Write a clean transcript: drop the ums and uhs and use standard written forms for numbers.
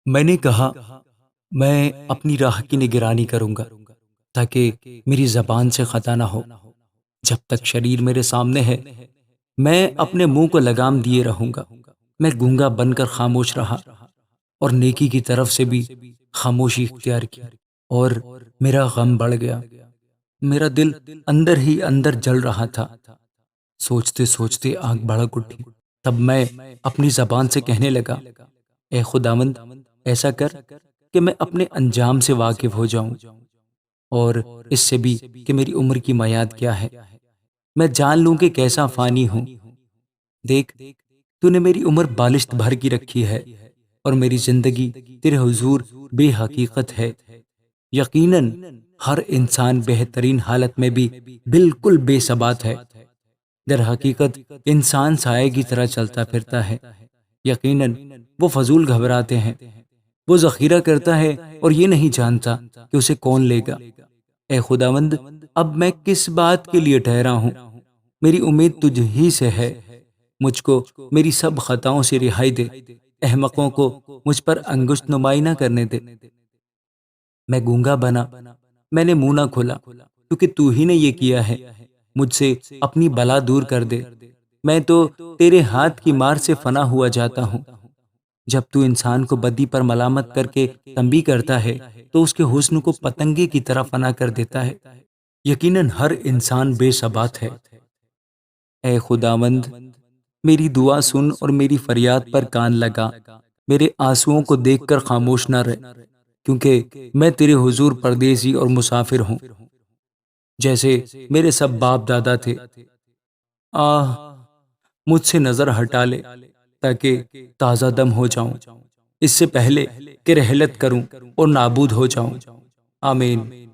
میں نے کہا میں اپنی راہ کی نگرانی کروں گا تاکہ میری زبان سے خطا نہ ہو۔ جب تک شریر میرے سامنے ہے میں اپنے منہ کو لگام دیے رہوں گا۔ میں گونگا بن کر خاموش رہا اور نیکی کی طرف سے بھی خاموشی اختیار کی، اور میرا غم بڑھ گیا۔ میرا دل اندر ہی اندر جل رہا تھا۔ سوچتے سوچتے آنکھ بھڑک اٹھی۔ تب میں اپنی زبان سے کہنے لگا، اے خداوند، ایسا کر کہ میں اپنے انجام سے واقف ہو جاؤں، اور اس سے بھی کہ میری عمر کی میعاد کیا ہے، میں جان لوں کہ کیسا فانی ہوں۔ دیکھ، تو نے میری عمر بالشت بھر کی رکھی ہے، اور میری زندگی تیرے حضور بے حقیقت ہے۔ یقیناً ہر انسان بہترین حالت میں بھی بالکل بے ثبات ہے۔ در حقیقت انسان سائے کی طرح چلتا پھرتا ہے۔ یقیناً وہ فضول گھبراتے ہیں، وہ ذخیرہ کرتا ہے اور یہ نہیں جانتا کہ اسے کون لے گا۔ اے خداوند، اب میں کس بات کے لیے ٹھہرا ہوں؟ میری امید تجھ ہی سے ہے۔ مجھ کو میری سب خطاؤں سے رہائی دے، احمقوں کو مجھ پر انگشت نمائی نہ کرنے دے۔ میں گونگا بنا، میں نے منہ نہ کھولا، کیونکہ تو ہی نے یہ کیا ہے۔ مجھ سے اپنی بلا دور کر دے، میں تو تیرے ہاتھ کی مار سے فنا ہوا جاتا ہوں۔ جب تو انسان کو بدی پر ملامت کر کے تنبیہ کرتا ہے تو اس کے حسن کو پتنگے کی طرح فنا کر دیتا ہے۔ یقیناً ہر انسان بے ثبات ہے۔ اے خداوند، میری دعا سن اور میری فریاد پر کان لگا۔ میرے آنسوؤں کو دیکھ کر خاموش نہ رہ، کیونکہ میں تیرے حضور پردیسی اور مسافر ہوں، جیسے میرے سب باپ دادا تھے۔ آہ، مجھ سے نظر ہٹا لے تاکہ تازہ دم ہو جاؤں، اس سے پہلے کہ رحلت کروں اور نابود ہو جاؤں۔ آمین۔